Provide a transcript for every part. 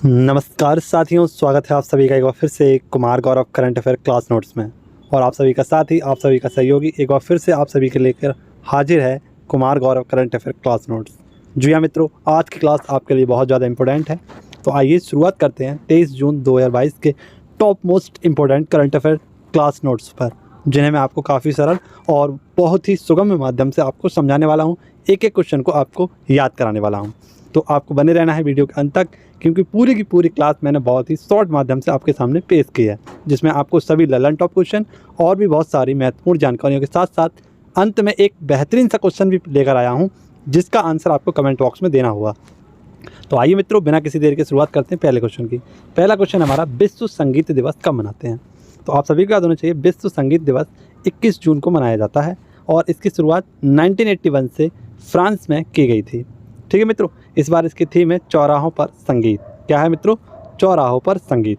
नमस्कार साथियों, स्वागत है आप सभी का एक बार फिर से Kumar Gaurav current affair class notes में। और आप सभी का साथी, आप सभी का सहयोगी एक बार फिर से आप सभी के लेकर हाजिर है Kumar Gaurav current affair class notes. जी हाँ मित्रों, आज की क्लास आपके लिए बहुत ज़्यादा इंपॉर्टेंट है। तो आइए शुरुआत करते हैं 23 जून 2022 के top most important current affair class notes पर, जिन्हें मैं आपको काफ़ी सरल और बहुत ही सुगम माध्यम से आपको समझाने वाला हूँ। एक एक क्वेश्चन को आपको याद कराने वाला हूँ, तो आपको बने रहना है वीडियो के अंत तक, क्योंकि पूरी की पूरी क्लास मैंने बहुत ही शॉर्ट माध्यम से आपके सामने पेश की है, जिसमें आपको सभी ललन टॉप क्वेश्चन और भी बहुत सारी महत्वपूर्ण जानकारियों के साथ साथ अंत में एक बेहतरीन सा क्वेश्चन भी लेकर आया हूँ, जिसका आंसर आपको कमेंट बॉक्स में देना होगा। तो आइए मित्रों, बिना किसी देर के शुरुआत करते हैं पहले क्वेश्चन की। पहला क्वेश्चन हमारा, विश्व संगीत दिवस कब मनाते हैं? तो आप सभी को याद होना चाहिए, विश्व संगीत दिवस 21 जून को मनाया जाता है और इसकी शुरुआत 1981 से फ्रांस में की गई थी। ठीक है मित्रों, इस बार इसकी थीम है चौराहों पर संगीत। क्या है मित्रों? चौराहों पर संगीत।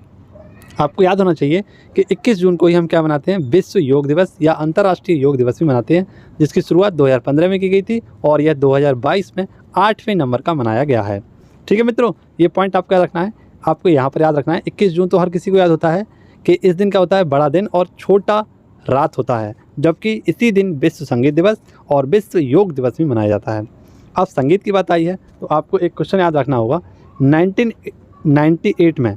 आपको याद होना चाहिए कि 21 जून को ही हम क्या मनाते हैं, विश्व योग दिवस या अंतर्राष्ट्रीय योग दिवस भी मनाते हैं, जिसकी शुरुआत 2015 में की गई थी और यह 2022 में 8वें नंबर का मनाया गया है। ठीक है मित्रों, ये पॉइंट आपको याद रखना है। आपको यहाँ पर याद रखना है, 21 जून तो हर किसी को याद होता है कि इस दिन का होता है बड़ा दिन और छोटा रात होता है, जबकि इसी दिन विश्व संगीत दिवस और विश्व योग दिवस भी मनाया जाता है। अब संगीत की बात आई है तो आपको एक क्वेश्चन याद रखना होगा। 1998 में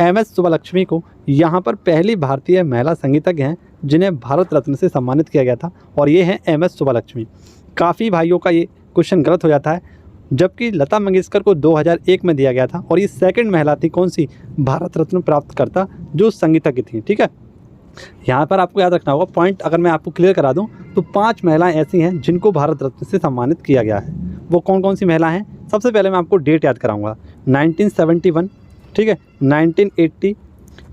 MS सुब्बलक्ष्मी को यहाँ पर पहली भारतीय महिला संगीतज्ञ हैं जिन्हें भारत रत्न से सम्मानित किया गया था, और ये हैं MS सुब्बलक्ष्मी। काफ़ी भाइयों का ये क्वेश्चन गलत हो जाता है, जबकि लता मंगेशकर को 2001 में दिया गया था और ये सेकंड महिला थी, कौन सी, भारत रत्न प्राप्त करता जो संगीतज्ञ थी। ठीक है, यहाँ पर आपको याद रखना होगा पॉइंट। अगर मैं आपको क्लियर करा दूँ तो 5 महिलाएं ऐसी हैं जिनको भारत रत्न से सम्मानित किया गया है। वो कौन कौन सी महिलाएं हैं? सबसे पहले मैं आपको डेट याद कराऊंगा, 1971, ठीक है, 1980,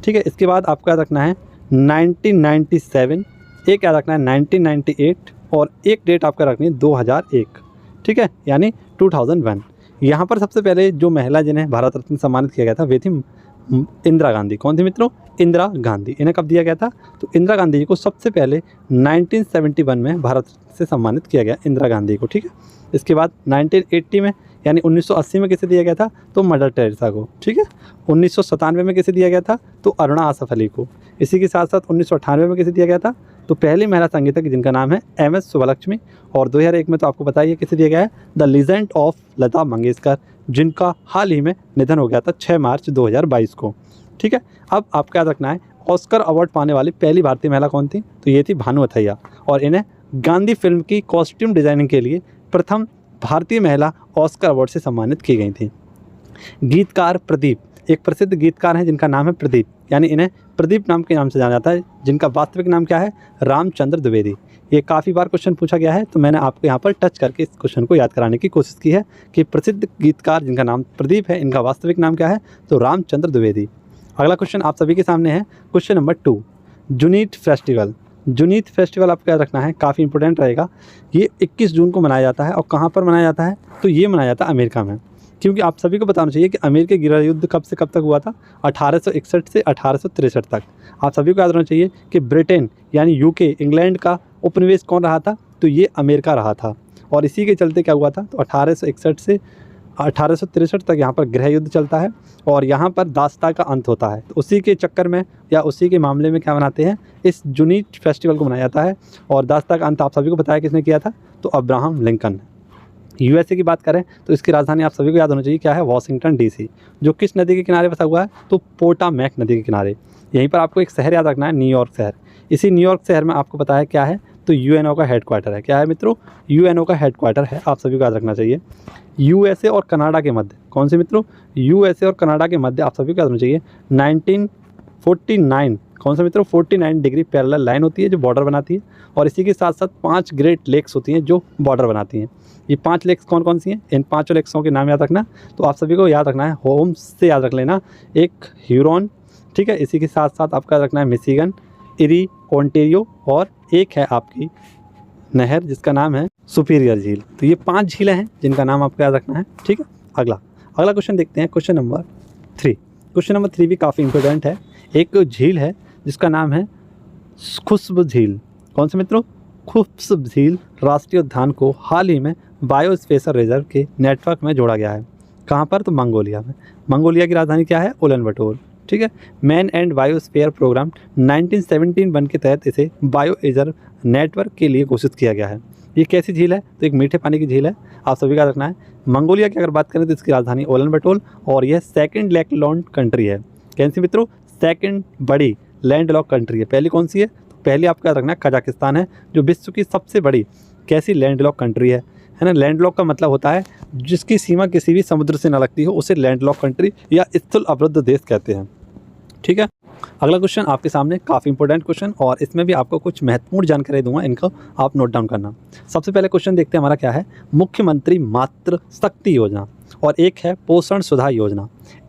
ठीक है, इसके बाद आपको याद रखना है 1997, एक याद रखना है 1998 और एक डेट आपको रखनी है 2001, ठीक है, यानी 2001। यहाँ पर सबसे पहले जो महिला जिन्हें भारत रत्न सम्मानित किया गया था वे थी इंदिरा गांधी। कौन थी मित्रों? इंदिरा गांधी। इन्हें कब दिया गया था? तो इंदिरा गांधी जी को सबसे पहले 1971 में भारत रत्न से सम्मानित किया गया, इंदिरा गांधी को। ठीक है, इसके बाद 1980 में यानी 1980 में किसे दिया गया था? तो मदर टेरेसा को। ठीक है, 1997 में किसे दिया गया था? तो अरुणा आसफ अली को। इसी के साथ साथ 1998 में किसे दिया गया था? तो पहली महिला संगीतज्ञ जिनका नाम है MS सुब्बलक्ष्मी। और 2001 में तो आपको बताइए किसे दिया गया है? The legend of Lata Mangeshkar, जिनका हाल ही में निधन हो गया था 6 मार्च 2022 को। ठीक है, अब आपको याद रखना है ऑस्कर अवार्ड पाने वाली पहली भारतीय महिला कौन थी? तो ये थी भानु अथैया, और इन्हें गांधी फिल्म की कॉस्ट्यूम डिज़ाइनिंग के लिए प्रथम भारतीय महिला ऑस्कर अवार्ड से सम्मानित की गई थी। गीतकार प्रदीप, एक प्रसिद्ध गीतकार हैं जिनका नाम है प्रदीप, यानी इन्हें प्रदीप नाम के नाम से जाना जाता है, जिनका वास्तविक नाम क्या है? रामचंद्र द्विवेदी। ये काफ़ी बार क्वेश्चन पूछा गया है, तो मैंने आपको यहाँ पर टच करके इस क्वेश्चन को याद कराने की कोशिश की है कि प्रसिद्ध गीतकार जिनका नाम प्रदीप है, इनका वास्तविक नाम क्या है? तो रामचंद्र द्विवेदी। अगला क्वेश्चन आप सभी के सामने है, क्वेश्चन नंबर 2, जूनीत फेस्टिवल। जूनीत फेस्टिवल आपको याद रखना है, काफ़ी इंपॉर्टेंट रहेगा। ये 21 जून को मनाया जाता है, और कहाँ पर मनाया जाता है? तो ये मनाया जाता है अमेरिका में, क्योंकि आप सभी को बताना चाहिए कि अमेरिकी गृह युद्ध कब से कब तक हुआ था? 1861 से 1863 तक। आप सभी को याद होना चाहिए कि ब्रिटेन यानी UK, इंग्लैंड का उपनिवेश कौन रहा था? तो ये अमेरिका रहा था, और इसी के चलते क्या हुआ था? तो 1861 से 1863 तक यहाँ पर गृह युद्ध चलता है, और यहाँ पर दासता का अंत होता है। तो उसी के चक्कर में या उसी के मामले में क्या मनाते हैं? इस जूनीत फेस्टिवल को मनाया जाता है। और दासता का अंत आप सभी को बताया किसने किया था? तो अब्राहम लिंकन। USA की बात करें तो इसकी राजधानी आप सभी को याद होना चाहिए, क्या है? वाशिंगटन DC, जो किस नदी के किनारे बसा हुआ है? तो पोटामैक नदी के किनारे। यहीं पर आपको एक शहर याद रखना है, न्यूयॉर्क शहर। इसी न्यूयॉर्क शहर में आपको पता है क्या है? तो UNO का हेडक्वार्टर है। क्या है मित्रों? UNO का हेडक्वार्टर है, आप सभी को याद रखना चाहिए। USA और कनाडा के मध्य, कौन से मित्रों? USA और कनाडा के मध्य आप सभी को याद होना चाहिए 1949, कौन सा मित्रों? 49 डिग्री पैरेलल लाइन होती है जो बॉर्डर बनाती है, और इसी के साथ साथ 5 ग्रेट लेक्स होती हैं जो बॉर्डर बनाती हैं। ये 5 लेक्स कौन कौन सी हैं? इन 5 लेक्सों के नाम याद रखना। तो आप सभी को याद रखना है, होम्स से याद रख लेना, एक ह्यूरॉन, ठीक है, इसी के साथ साथ आपका याद रखना है मिशिगन, इरी, ओंटेरियो, और एक है आपकी नहर जिसका नाम है सुपीरियर झील। तो ये 5 झीलें हैं जिनका नाम आपको याद रखना है। ठीक है, अगला क्वेश्चन देखते हैं, क्वेश्चन नंबर 3। क्वेश्चन नंबर 3 भी काफ़ी इंपॉर्टेंट है। एक झील है जिसका नाम है खुशब झील। कौन से मित्रों? खुशब झील राष्ट्रीय उद्यान को हाल ही में बायोस्फीयर रिजर्व के नेटवर्क में जोड़ा गया है। कहाँ पर? तो मंगोलिया में। मंगोलिया की राजधानी क्या है? उलन बटोर। ठीक है। मैन एंड बायोस्फीयर प्रोग्राम 1971 के तहत इसे बायो रिजर्व नेटवर्क के लिए घोषित किया गया है। ये कैसी झील है? तो एक मीठे पानी की झील है, आप सभी का रखना है। मंगोलिया की अगर बात करें तो इसकी राजधानी उलन बटोर और यह सेकंड लैंडलॉक्ड कंट्री है। कैसी मित्रों? सेकंड बड़ी लैंडलॉक्ड कंट्री है। पहली कौन सी है? तो पहली आपका रखना है कजाकिस्तान है, जो विश्व की सबसे बड़ी कैसी लैंडलॉक्ड कंट्री है ना। लैंडलॉक का मतलब होता है जिसकी सीमा किसी भी समुद्र से न लगती हो, उसे लैंडलॉक कंट्री या स्थल अवरुद्ध देश कहते हैं। ठीक है। अगला क्वेश्चन आपके सामने काफ़ी इंपॉर्टेंट क्वेश्चन, और इसमें भी आपको कुछ महत्वपूर्ण जानकारी दूंगा, इनको आप नोट डाउन करना। सबसे पहले क्वेश्चन देखते हैं हमारा क्या है। मुख्यमंत्री मातृ शक्ति योजना और एक है पोषण सुधा योजना।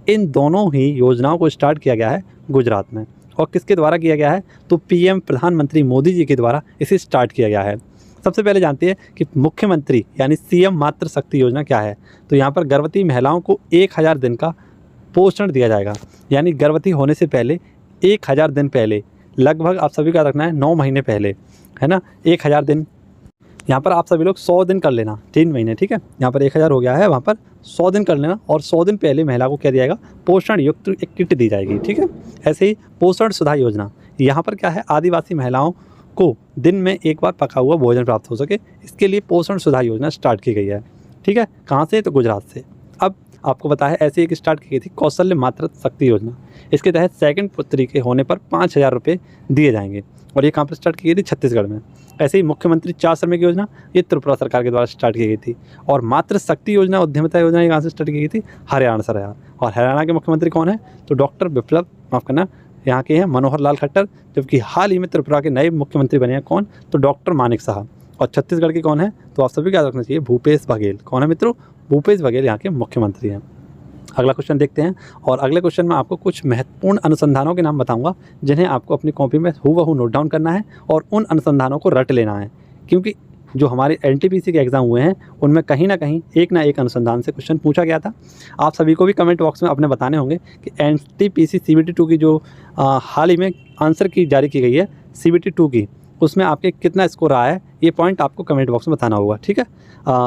इन दोनों ही योजनाओं को स्टार्ट किया गया है गुजरात में। और किसके द्वारा किया गया है? तो पीएम प्रधानमंत्री मोदी जी के द्वारा इसे स्टार्ट किया गया है। सबसे पहले जानते हैं कि मुख्यमंत्री यानी सीएम मातृ शक्ति योजना क्या है। तो यहाँ पर गर्भवती महिलाओं को 1000 दिन का पोषण दिया जाएगा, यानी गर्भवती होने से पहले 1000 दिन पहले, लगभग आप सभी का रखना है 9 महीने पहले, है ना। 1000 दिन, यहाँ पर आप सभी लोग 100 दिन कर लेना, 3 महीने। ठीक है। यहाँ पर 1000 हो गया है, वहाँ पर 100 दिन कर लेना, और 100 दिन पहले महिला को क्या दिया जाएगा? पोषण युक्त एक किट दी जाएगी। ठीक है। ऐसे ही पोषण सुधा योजना, यहाँ पर क्या है? आदिवासी महिलाओं को दिन में एक बार पका हुआ भोजन प्राप्त हो सके, इसके लिए पोषण सुधा योजना स्टार्ट की गई है। ठीक है। कहाँ से? तो गुजरात से। अब आपको पता है ऐसे एक स्टार्ट की गई थी कौशल्य मातृ शक्ति योजना। इसके तहत सेकंड पुत्री के होने पर 5000 रुपये दिए जाएंगे, और ये कहाँ पर स्टार्ट की गई थी? छत्तीसगढ़ में। ऐसे ही मुख्यमंत्री 4 श्रमिक योजना, ये त्रिपुरा सरकार के द्वारा स्टार्ट की गई थी। और मातृ शक्ति योजना उद्यमिता योजना ये कहाँ से स्टार्ट की गई थी? हरियाणा से। और हरियाणा के मुख्यमंत्री कौन है? तो डॉक्टर बिप्लब, माफ़ करना, यहाँ के हैं मनोहर लाल खट्टर, जबकि हाल ही में त्रिपुरा के नए मुख्यमंत्री बने हैं कौन? तो डॉक्टर मानिक साहब। और छत्तीसगढ़ के कौन है? तो आप सभी को याद रखना चाहिए, भूपेश बघेल। कौन है मित्रों? भूपेश बघेल यहाँ के मुख्यमंत्री हैं। अगला क्वेश्चन देखते हैं, और अगले क्वेश्चन में आपको कुछ महत्वपूर्ण अनुसंधानों के नाम बताऊंगा, जिन्हें आपको अपनी कॉपी में हूबहू नोट डाउन करना है और उन अनुसंधानों को रट लेना है, क्योंकि जो हमारे एनटीपीसी के एग्ज़ाम हुए हैं उनमें कहीं ना कहीं एक ना एक अनुसंधान से क्वेश्चन पूछा गया था। आप सभी को भी कमेंट बॉक्स में अपने बताने होंगे कि एनटीपीसी CBT 2 की जो हाल ही में आंसर की जारी की गई है CBT 2 की, उसमें आपके कितना स्कोर आया है, ये पॉइंट आपको कमेंट बॉक्स में बताना होगा। ठीक है।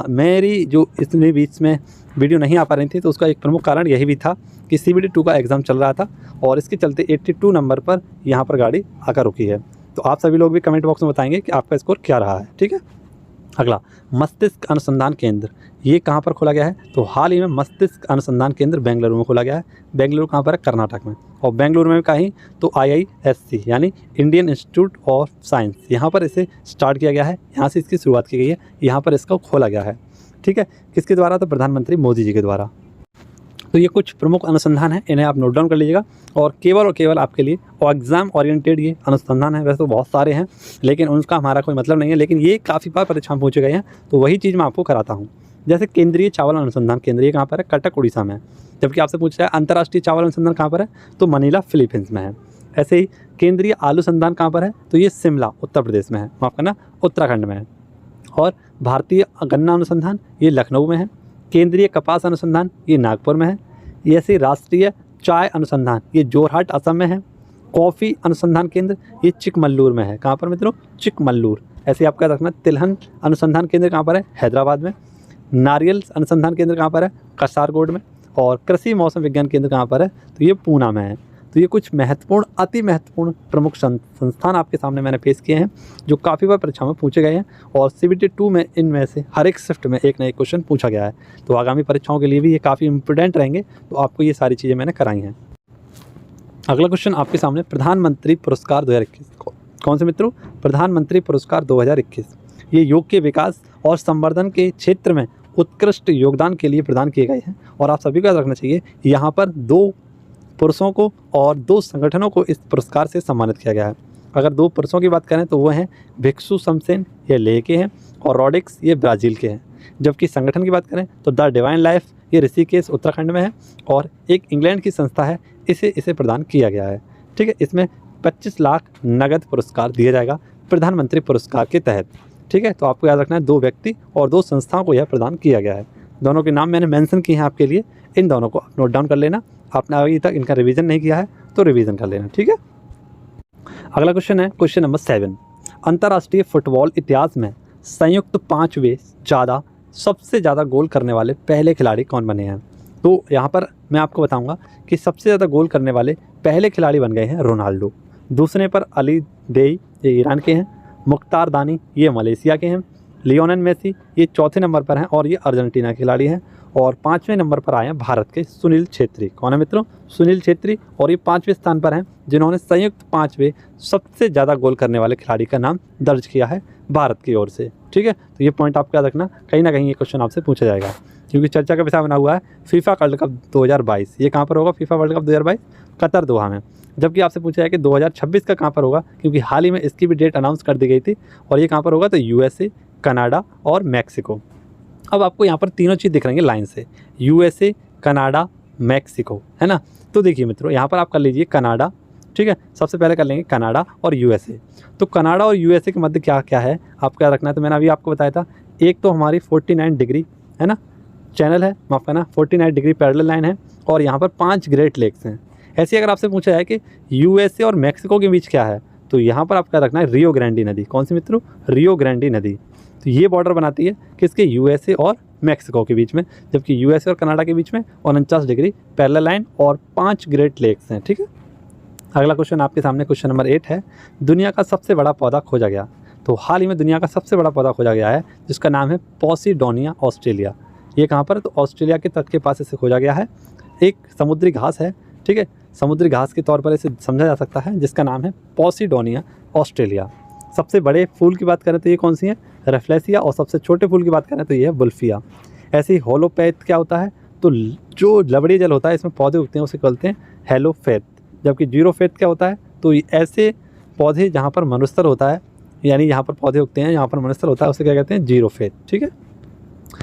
मेरी जो इतने बीच में वीडियो नहीं आ पा रही थी, तो उसका एक प्रमुख कारण यही भी था कि CBT 2 का एग्ज़ाम चल रहा था, और इसके चलते 82 नंबर पर यहाँ पर गाड़ी आकर रुकी है। तो आप सभी लोग भी कमेंट बॉक्स में बताएंगे कि आपका स्कोर क्या रहा है। ठीक है। अगला, मस्तिष्क अनुसंधान केंद्र, ये कहाँ पर खोला गया है? तो हाल ही में मस्तिष्क अनुसंधान केंद्र बेंगलुरु में खोला गया है। बेंगलुरु कहाँ पर है? कर्नाटक में। और बेंगलुरु में कहीं तो IISC यानी इंडियन इंस्टीट्यूट ऑफ साइंस, यहाँ पर इसे स्टार्ट किया गया है, यहाँ से इसकी शुरुआत की गई है, यहाँ पर इसको खोला गया है। ठीक है। किसके द्वारा? तो प्रधानमंत्री मोदी जी के द्वारा। तो ये कुछ प्रमुख अनुसंधान हैं, इन्हें आप नोट डाउन कर लीजिएगा। और केवल आपके लिए और एग्ज़ाम ओरिएंटेड ये अनुसंधान है। वैसे तो बहुत सारे हैं, लेकिन उनका हमारा कोई मतलब नहीं है, लेकिन ये काफ़ी बार परीक्षा में पूछे गए हैं, तो वही चीज़ मैं आपको कराता हूँ। जैसे केंद्रीय चावल अनुसंधान केंद्र, ये कहाँ पर है? कटक उड़ीसा में। जबकि आपसे पूछा है अंतर्राष्ट्रीय चावल अनुसंधान कहाँ पर है? तो मनीला फिलीपींस में है। ऐसे ही केंद्रीय आलू संधान कहाँ पर है? तो ये शिमला उत्तर प्रदेश में है, माफ़ करना उत्तराखंड में है। और भारतीय गन्ना अनुसंधान ये लखनऊ में है। केंद्रीय कपास अनुसंधान ये नागपुर में है। ऐसे राष्ट्रीय चाय अनुसंधान ये जोरहाट असम में है। कॉफ़ी अनुसंधान केंद्र ये चिकमल्लूर में है। कहाँ पर मित्रों? चिकमल्लूर। ऐसे आपका रखना। तिलहन अनुसंधान केंद्र कहाँ पर है? हैदराबाद में। नारियल अनुसंधान केंद्र कहाँ पर है? कासारगोड में। और कृषि मौसम विज्ञान केंद्र कहाँ पर है? तो ये पूना में है। तो ये कुछ महत्वपूर्ण, अति महत्वपूर्ण प्रमुख संस्थान आपके सामने मैंने पेश किए हैं, जो काफ़ी बार परीक्षा में पूछे गए हैं, और CBT 2 में इनमें से हर एक शिफ्ट में एक ना एक क्वेश्चन पूछा गया है। तो आगामी परीक्षाओं के लिए भी ये काफ़ी इम्पोर्टेंट रहेंगे, तो आपको ये सारी चीज़ें मैंने कराई हैं। अगला क्वेश्चन आपके सामने, प्रधानमंत्री पुरस्कार 2021 कौन से मित्रों? प्रधानमंत्री पुरस्कार 2021 ये योग के विकास और संवर्धन के क्षेत्र में उत्कृष्ट योगदान के लिए प्रदान किए गए हैं। और आप सभी को याद रखना चाहिए, यहाँ पर 2 पुरुषों को और 2 संगठनों को इस पुरस्कार से सम्मानित किया गया है। अगर 2 पुरुषों की बात करें तो वो हैं भिक्षु शमसेन, ये लेह के हैं, और रॉडिक्स ये ब्राज़ील के हैं। जबकि संगठन की बात करें तो द डिवाइन लाइफ ये ऋषिकेश उत्तराखंड में है, और एक इंग्लैंड की संस्था है, इसे प्रदान किया गया है। ठीक है। इसमें 25 लाख नगद पुरस्कार दिया जाएगा प्रधानमंत्री पुरस्कार के तहत। ठीक है। तो आपको याद रखना है 2 व्यक्ति और 2 संस्थाओं को यह प्रदान किया गया है। दोनों के नाम मैंने मेंशन किए हैं आपके लिए, इन दोनों को नोट डाउन कर लेना। आपने अभी तक इनका रिवीजन नहीं किया है तो रिवीजन कर लेना। ठीक है। अगला क्वेश्चन है क्वेश्चन नंबर 7, अंतर्राष्ट्रीय फुटबॉल इतिहास में संयुक्त 5वें सबसे ज़्यादा गोल करने वाले पहले खिलाड़ी कौन बने हैं? तो यहाँ पर मैं आपको बताऊंगा कि सबसे ज़्यादा गोल करने वाले पहले खिलाड़ी बन गए हैं रोनाल्डो, दूसरे पर अली देई, ये ईरान के हैं, मुख्तार दानी ये मलेशिया के हैं, लियोनेल मेसी ये चौथे नंबर पर हैं और ये अर्जेंटीना के खिलाड़ी हैं, और पाँचवें नंबर पर आए हैं भारत के सुनील छेत्री। कौन है मित्रों? सुनील छेत्री, और ये पाँचवें स्थान पर हैं जिन्होंने संयुक्त पाँचवें सबसे ज़्यादा गोल करने वाले खिलाड़ी का नाम दर्ज किया है भारत की ओर से। ठीक है, तो ये पॉइंट आप याद रखना, कहीं ना कहीं ये क्वेश्चन आपसे पूछा जाएगा, क्योंकि चर्चा का विषय बना हुआ है फीफा वर्ल्ड कप 2022। ये कहाँ पर होगा? फीफा वर्ल्ड कप 2022 कतर दोहा में। जबकि आपसे पूछा है कि 2026 का कहाँ पर होगा, क्योंकि हाल ही में इसकी भी डेट अनाउंस कर दी गई थी, और ये कहाँ पर होगा? तो यूएसए, कनाडा और मैक्सिको। अब आपको यहाँ पर तीनों चीज़ दिख रही है लाइन से, यूएसए, कनाडा, मैक्सिको, है ना। तो देखिए मित्रों, यहाँ पर आप कर लीजिए कनाडा, ठीक है, सबसे पहले कर लेंगे कनाडा और यूएसए। तो कनाडा और यूएसए के मध्य क्या क्या है आपको क्या रखना है? तो मैंने अभी आपको बताया था, एक तो हमारी 49 डिग्री है ना चैनल है, माफ़ करना 49 डिग्री पैरेलल लाइन है, और यहाँ पर 5 ग्रेट लेक्स हैं। ऐसे अगर आपसे पूछा है कि यूएसए और मैक्सिको के बीच क्या है, तो यहाँ पर आपका रखना है रियो ग्रांडी नदी। कौन सी मित्रों? रियो ग्रांडी नदी। तो ये बॉर्डर बनाती है किसके? यूएसए और मैक्सिको के बीच में, जबकि यूएसए और कनाडा के बीच में 49 डिग्री पैरेलल लाइन और 5 ग्रेट लेक्स हैं। ठीक है, अगला क्वेश्चन आपके सामने क्वेश्चन नंबर 8 है, दुनिया का सबसे बड़ा पौधा खोजा गया। तो हाल ही में दुनिया का सबसे बड़ा पौधा खोजा गया है जिसका नाम है पॉसिडोनिया ऑस्ट्रेलिया। ये कहाँ पर? तो ऑस्ट्रेलिया के तट के पास इसे खोजा गया है। एक समुद्री घास है, ठीक है, समुद्री घास के तौर पर इसे समझा जा सकता है, जिसका नाम है पॉसिडोनिया ऑस्ट्रेलिया। सबसे बड़े फूल की बात करें तो ये कौन सी है? रेफ्लेसिया। और सबसे छोटे फूल की बात करें तो ये है बुल्फिया। ऐसे ही होलोपैथ क्या होता है? तो जो लवड़ी जल होता है इसमें पौधे उगते हैं उसे कहते हैं हेलोफेथ। जबकि जीरोफेथ क्या होता है? तो ऐसे पौधे जहाँ पर मनुस्तर होता है, यानी यहाँ पर पौधे उगते हैं यहाँ पर मनुस्तर होता है, उसे क्या कहते हैं? जीरोफेथ। ठीक है,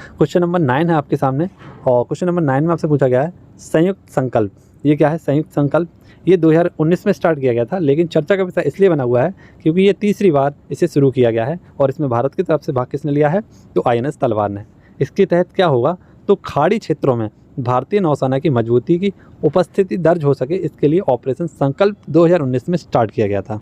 क्वेश्चन नंबर 9 है आपके सामने, और क्वेश्चन नंबर 9 में आपसे पूछा गया है संयुक्त संकल्प। ये क्या है? संयुक्त संकल्प ये 2019 में स्टार्ट किया गया था, लेकिन चर्चा का विषय इसलिए बना हुआ है क्योंकि ये तीसरी बार इसे शुरू किया गया है, और इसमें भारत की तरफ से भाग किसने लिया है? तो आईएनएस तलवार ने। इसके तहत क्या होगा? तो खाड़ी क्षेत्रों में भारतीय नौसेना की मजबूती की उपस्थिति दर्ज हो सके, इसके लिए ऑपरेशन संकल्प 2019 में स्टार्ट किया गया था।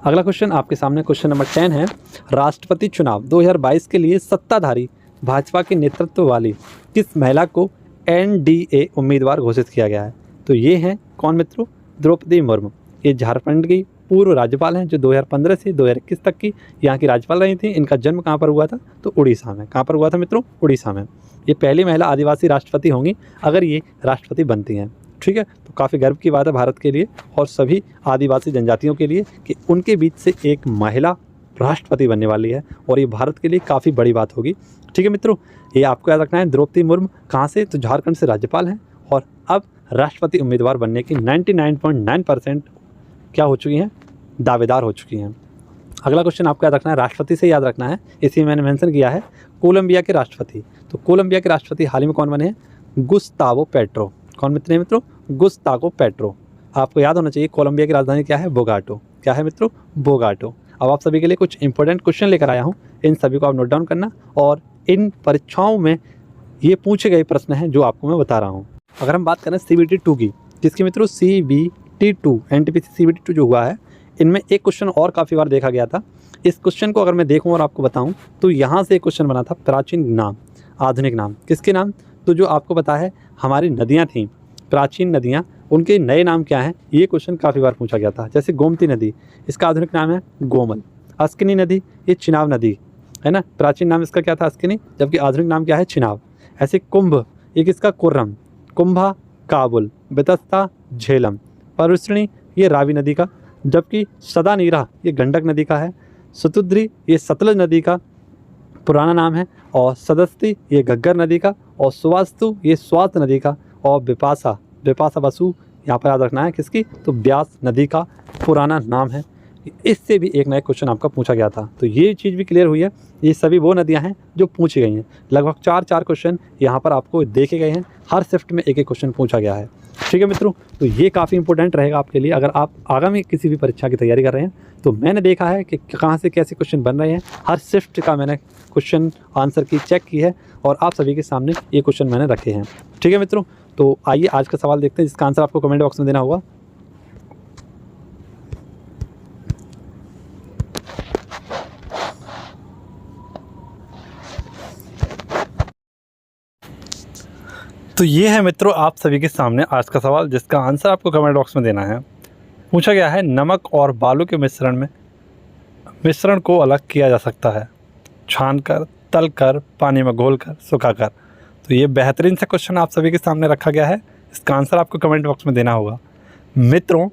अगला क्वेश्चन आपके सामने क्वेश्चन नंबर 10 है, राष्ट्रपति चुनाव 2022 के लिए सत्ताधारी भाजपा के नेतृत्व वाली किस महिला को एनडीए उम्मीदवार घोषित किया गया है? तो ये हैं कौन मित्रों? द्रौपदी मुर्मू। ये झारखंड की पूर्व राज्यपाल हैं जो 2015 से 2021 तक की यहाँ की राज्यपाल रही थी। इनका जन्म कहाँ पर हुआ था? तो उड़ीसा में। कहाँ पर हुआ था मित्रों? उड़ीसा में। ये पहली महिला आदिवासी राष्ट्रपति होंगी अगर ये राष्ट्रपति बनती हैं। ठीक है, तो काफ़ी गर्व की बात है भारत के लिए और सभी आदिवासी जनजातियों के लिए कि उनके बीच से एक महिला राष्ट्रपति बनने वाली है, और ये भारत के लिए काफ़ी बड़ी बात होगी। ठीक है मित्रों, ये आपको याद रखना है। द्रौपदी मुर्मू कहाँ से? तो झारखंड से राज्यपाल हैं, और अब राष्ट्रपति उम्मीदवार बनने की 99.9% क्या हो चुकी हैं? दावेदार हो चुकी हैं। अगला क्वेश्चन आपको याद रखना है, राष्ट्रपति से याद रखना है, इसी मैंने मेंशन किया है, कोलंबिया के राष्ट्रपति। तो कोलंबिया के राष्ट्रपति हाल ही में कौन बने हैं? Gustavo petro. कौन मित्र हैं मित्रों? Gustavo petro. आपको याद होना चाहिए कोलंबिया की राजधानी क्या है? बोगाटो। क्या है मित्रों? बोगाटो। अब आप सभी के लिए कुछ इंपॉर्टेंट क्वेश्चन लेकर आया हूँ, इन सभी को आप नोट डाउन करना, और इन परीक्षाओं में ये पूछे गए प्रश्न हैं जो आपको मैं बता रहा हूँ। अगर हम बात करें CBT 2 की, जिसकी मित्रों CBT 2 NTPC CBT 2 जो हुआ है, इनमें एक क्वेश्चन और काफ़ी बार देखा गया था। इस क्वेश्चन को अगर मैं देखूं और आपको बताऊं तो यहाँ से एक क्वेश्चन बना था, प्राचीन नाम आधुनिक नाम। किसके नाम? तो जो आपको पता है हमारी नदियाँ थीं, प्राचीन नदियाँ, उनके नए नाम क्या हैं? ये क्वेश्चन काफ़ी बार पूछा गया था। जैसे गोमती नदी, इसका आधुनिक नाम है गोमल। अस्किनी नदी, ये चिनाब नदी है ना, प्राचीन नाम इसका क्या था? अस्किनी, जबकि आधुनिक नाम क्या है? चिनाब। ऐसे कुंभ, एक इसका कुर्रम, कुंभा काबुल, बेतस्ता झेलम, परवृष्णी ये रावी नदी का, जबकि सदानीरा ये गंडक नदी का है, सतुद्री ये सतलज नदी का पुराना नाम है, और सदस्ती ये घग्गर नदी का, और सुवास्तु ये स्वात नदी का, और बिपाशा बसु यहाँ पर याद रखना है किसकी? तो ब्यास नदी का पुराना नाम है। इससे भी एक नया क्वेश्चन आपका पूछा गया था, तो ये चीज़ भी क्लियर हुई है। ये सभी वो नदियाँ हैं जो पूछी गई हैं। लगभग 4 क्वेश्चन यहाँ पर आपको देखे गए हैं, हर शिफ्ट में एक क्वेश्चन पूछा गया है। ठीक है मित्रों, तो ये काफ़ी इंपॉर्टेंट रहेगा आपके लिए अगर आप आगामी किसी भी परीक्षा की तैयारी कर रहे हैं। तो मैंने देखा है कि कहाँ से कैसे क्वेश्चन बन रहे हैं, हर शिफ्ट का मैंने क्वेश्चन आंसर की चेक की है, और आप सभी के सामने ये क्वेश्चन मैंने रखे हैं। ठीक है मित्रों, तो आइए आज का सवाल देखते हैं जिसका आंसर आपको कमेंट बॉक्स में देना होगा। तो ये है मित्रों आप सभी के सामने आज का सवाल, जिसका आंसर आपको कमेंट बॉक्स में देना है। पूछा गया है, नमक और बालू के मिश्रण को अलग किया जा सकता है, छानकर, तलकर, पानी में घोलकर, सुखाकर। तो ये बेहतरीन सा क्वेश्चन आप सभी के सामने रखा गया है। इसका आंसर आपको कमेंट बॉक्स में देना होगा। मित्रों,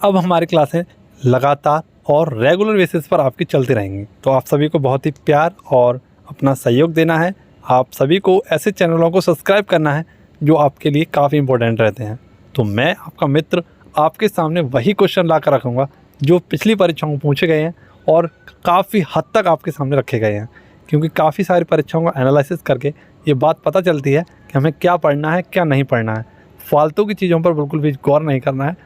अब हमारी क्लासें लगातार और रेगुलर बेसिस पर आपकी चलती रहेंगी, तो आप सभी को बहुत ही प्यार और अपना सहयोग देना है। आप सभी को ऐसे चैनलों को सब्सक्राइब करना है जो आपके लिए काफ़ी इंपॉर्टेंट रहते हैं। तो मैं आपका मित्र आपके सामने वही क्वेश्चन ला कर रखूँगा जो पिछली परीक्षाओं में पूछे गए हैं और काफ़ी हद तक आपके सामने रखे गए हैं, क्योंकि काफ़ी सारी परीक्षाओं का एनालिसिस करके ये बात पता चलती है कि हमें क्या पढ़ना है, क्या नहीं पढ़ना है। फालतू की चीज़ों पर बिल्कुल भी गौर नहीं करना है।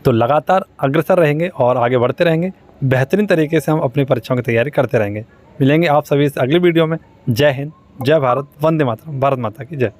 तो लगातार अग्रसर रहेंगे और आगे बढ़ते रहेंगे। बेहतरीन तरीके से हम अपनी परीक्षाओं की तैयारी करते रहेंगे। मिलेंगे आप सभी इस अगली वीडियो में। जय हिंद, जय भारत, वंदे मातरम, भारत माता की जय।